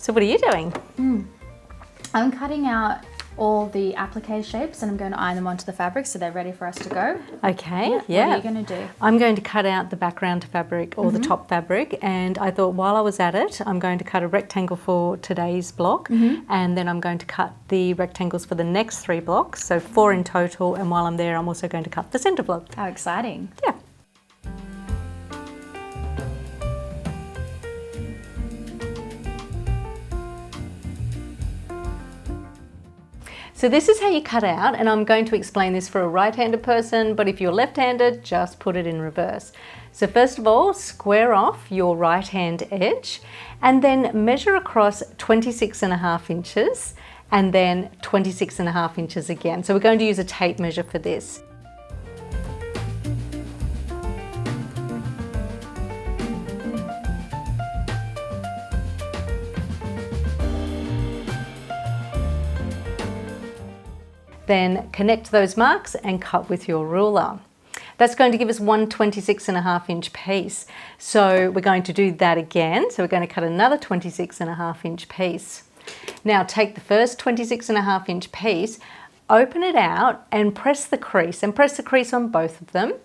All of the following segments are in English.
So what are you doing? I'm cutting out all the applique shapes and I'm going to iron them onto the fabric so they're ready for us to go. Okay, yeah. What are you going to do? I'm going to cut out the background fabric or the top fabric, and I thought while I was at it, I'm going to cut a rectangle for today's block, and then I'm going to cut the rectangles for the next 3 blocks, so 4 in total, and while I'm there, I'm also going to cut the centre block. How exciting. Yeah. So this is how you cut out, and I'm going to explain this for a right-handed person, but if you're left-handed, just put it in reverse. So first of all, square off your right-hand edge and then measure across 26.5 inches and then 26.5 inches again. So we're going to use a tape measure for this. Then connect those marks and cut with your ruler. That's going to give us one 26.5 inch piece. So we're going to do that again. So we're going to cut another 26.5 inch piece. Now take the first 26.5 inch piece, open it out and press the crease on both of them.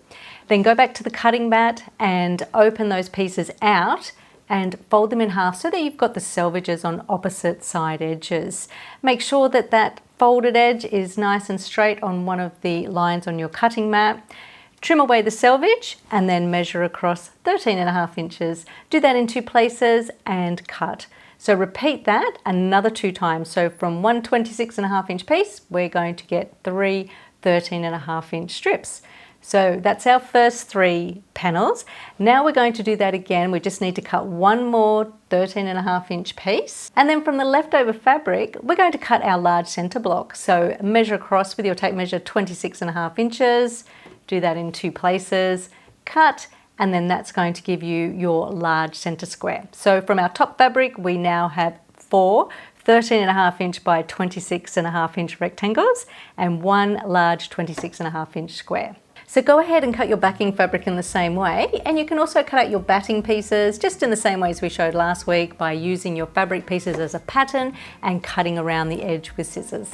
Then go back to the cutting mat and open those pieces out and fold them in half so that you've got the selvages on opposite side edges. Make sure that that folded edge is nice and straight on one of the lines on your cutting mat. Trim away the selvage and then measure across 13.5 inches. Do that in 2 places and cut. So repeat that another 2 times. So from one 26.5 inch piece, we're going to get 3 13.5 inch strips. So that's our first 3 panels. Now we're going to do that again. We just need to cut one more 13.5 inch piece. And then from the leftover fabric, we're going to cut our large center block. So measure across with your tape measure 26.5 inches. Do that in 2 places, cut, and then that's going to give you your large center square. So from our top fabric, we now have 4 13.5 inch by 26.5 inch rectangles and 1 large 26.5 inch square. So go ahead and cut your backing fabric in the same way, and you can also cut out your batting pieces just in the same way as we showed last week by using your fabric pieces as a pattern and cutting around the edge with scissors.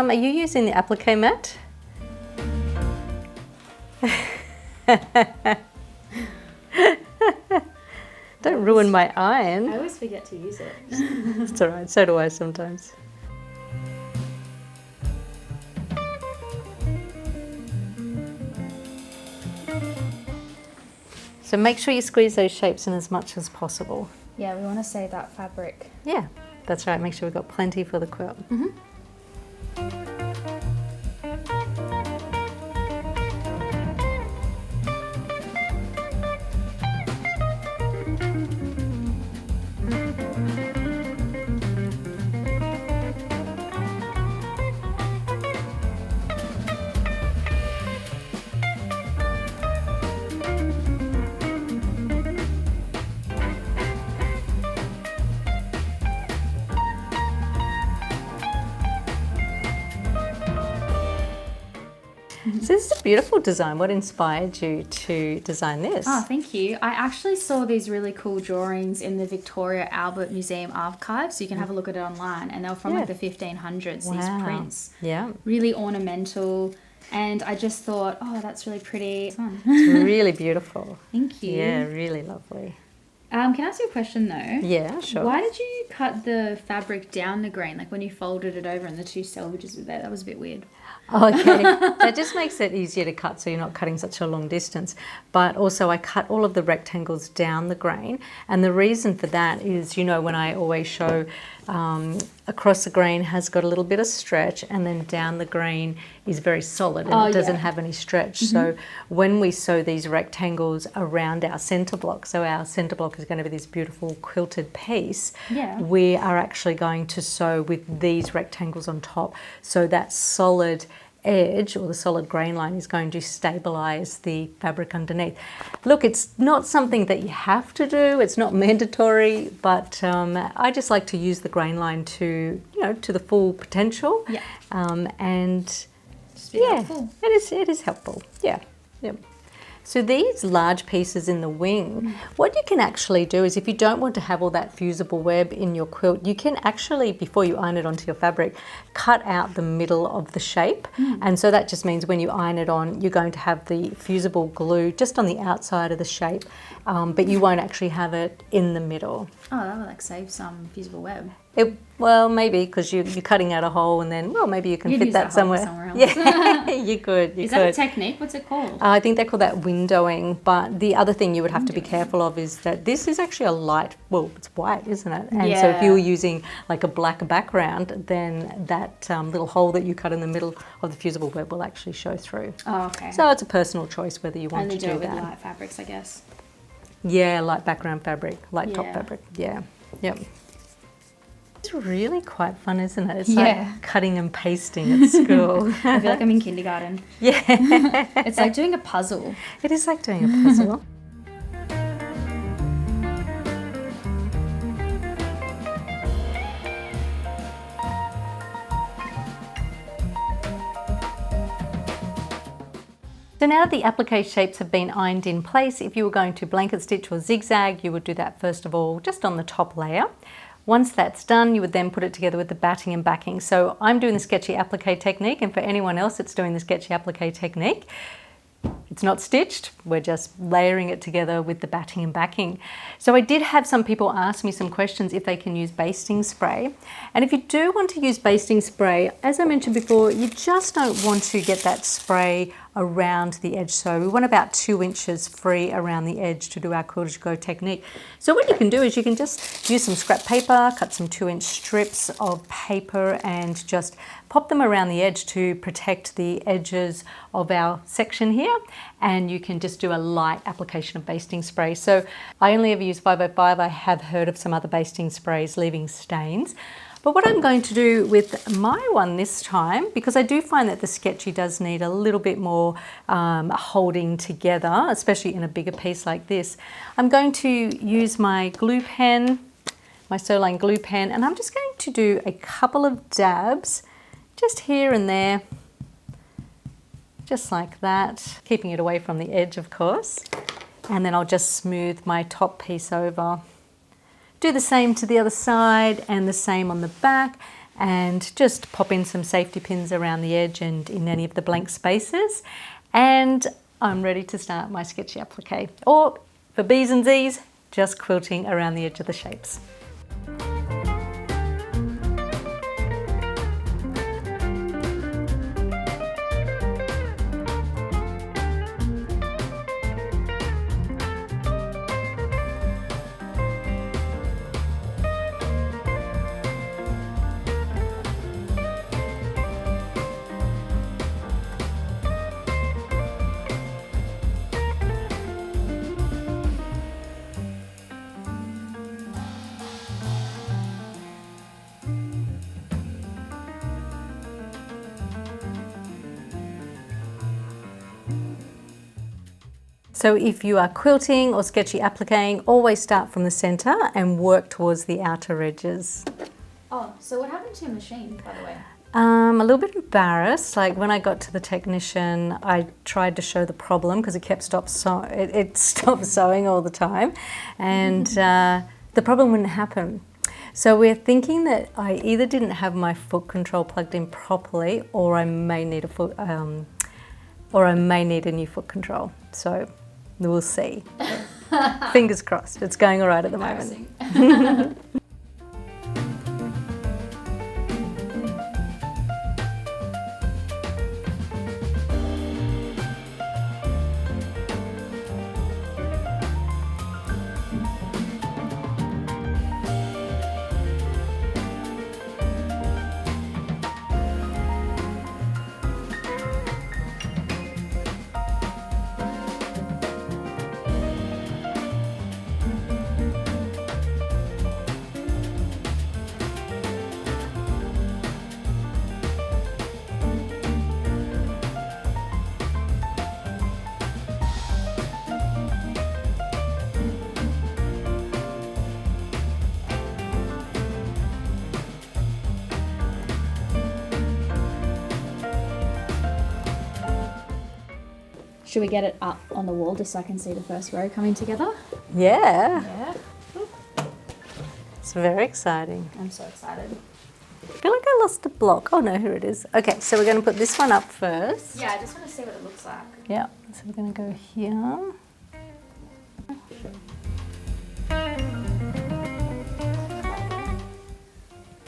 Are you using the applique mat? Don't ruin my iron. I always forget to use it. It's all right, so do I sometimes. So make sure you squeeze those shapes in as much as possible. Yeah, we want to save that fabric. Yeah, that's right. Make sure we've got plenty for the quilt. So this is a beautiful design. What inspired you to design this? Oh, thank you. I actually saw these really cool drawings in the Victoria Albert Museum archive, so you can have a look at it online, and they were from like the 1500s, these prints. Yeah. Really ornamental, and I just thought, oh, that's really pretty. It's really beautiful. Thank you. Yeah, really lovely. Can I ask you a question though? Yeah, sure. Why did you cut the fabric down the grain, like when you folded it over and the 2 selvages were there? That was a bit weird. Okay, that just makes it easier to cut so you're not cutting such a long distance. But also I cut all of the rectangles down the grain, and the reason for that is, you know, when I always show across the grain has got a little bit of stretch, and then down the grain is very solid and it doesn't have any stretch. So when we sew these rectangles around our center block, so our center block is going to be this beautiful quilted piece, we are actually going to sew with these rectangles on top, so that solid edge or the solid grain line is going to stabilize the fabric underneath. Look, it's not something that you have to do, it's not mandatory, but I just like to use the grain line to, you know, to the full potential. Yeah. And Just be helpful. it is helpful. Yeah. Yeah. So these large pieces in the wing, what you can actually do is if you don't want to have all that fusible web in your quilt, you can actually, before you iron it onto your fabric, cut out the middle of the shape. And so that just means when you iron it on, you're going to have the fusible glue just on the outside of the shape, but you won't actually have it in the middle. Oh, that would like save some fusible web. Well, maybe because you're cutting out a hole and then, well, maybe you can You'd fit use that that hole somewhere. somewhere else. Yeah, you could. Is that a technique? What's it called? I think they call that windowing, but the other thing you would have to be careful of is that this is actually a light, well, it's white, isn't it? And so if Yeah. you were using like a black background, then that little hole that you cut in the middle of the fusible web will actually show through. Oh, okay. So it's a personal choice whether you want Only to do do it with that. light fabrics, I guess. Yeah, light background fabric, light top Yeah. fabric. Yeah, yep. It's really quite fun, isn't it? It's Yeah. like cutting and pasting at school. I feel like I'm in kindergarten. Yeah, It's like doing a puzzle. it is like doing a puzzle. So now that the applique shapes have been ironed in place, if you were going to blanket stitch or zigzag, you would do that first of all just on the top layer. Once that's done, you would then put it together with the batting and backing. So I'm doing the sketchy applique technique, and for anyone else that's doing the sketchy applique technique, it's not stitched, we're just layering it together with the batting and backing. So I did have some people ask me some questions if they can use basting spray. And if you do want to use basting spray, as I mentioned before, you just don't want to get that spray around the edge. So we want about 2 inches free around the edge to do our Quilt-as-you-go technique. So what you can do is you can just use some scrap paper, cut some 2-inch strips of paper and just pop them around the edge to protect the edges of our section here. And you can just do a light application of basting spray. So I only ever use 505. I have heard of some other basting sprays leaving stains. But what I'm going to do with my one this time, because I do find that the sketchy does need a little bit more holding together, especially in a bigger piece like this, I'm going to use my glue pen, my Surline glue pen, and I'm just going to do a couple of dabs just here and there, just like that, keeping it away from the edge, of course. And then I'll just smooth my top piece over. Do the same to the other side and the same on the back, and just pop in some safety pins around the edge and in any of the blank spaces. And I'm ready to start my sketchy applique. Or for B's and Z's, just quilting around the edge of the shapes. So if you are quilting or sketchy appliquing, always start from the center and work towards the outer edges. Oh, so what happened to your machine, by the way? A little bit embarrassed. Like when I got to the technician, I tried to show the problem because it stopped sewing all the time, and the problem wouldn't happen. So we're thinking that I either didn't have my foot control plugged in properly, or I may need a new foot control. So we'll see. Fingers crossed. It's going all right at the moment. Should we get it up on the wall just so I can see the first row coming together? Yeah. Yeah. It's very exciting. I'm so excited. I feel like I lost a block. Oh no, here it is. Okay, so we're going to put this one up first. Yeah, I just want to see what it looks like. Yeah, so we're going to go here.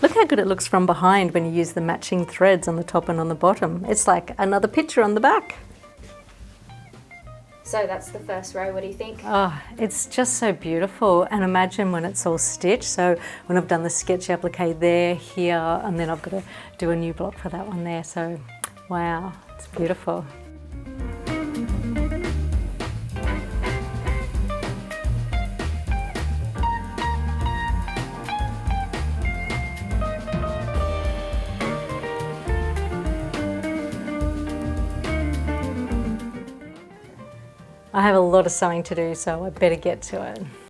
Look how good it looks from behind when you use the matching threads on the top and on the bottom. It's like another picture on the back. So that's the first row. What do you think? Oh, it's just so beautiful. And imagine when it's all stitched. So when I've done the sketchy applique there, here, and then I've got to do a new block for that one there. So wow, it's beautiful. I have a lot of sewing to do, so I better get to it.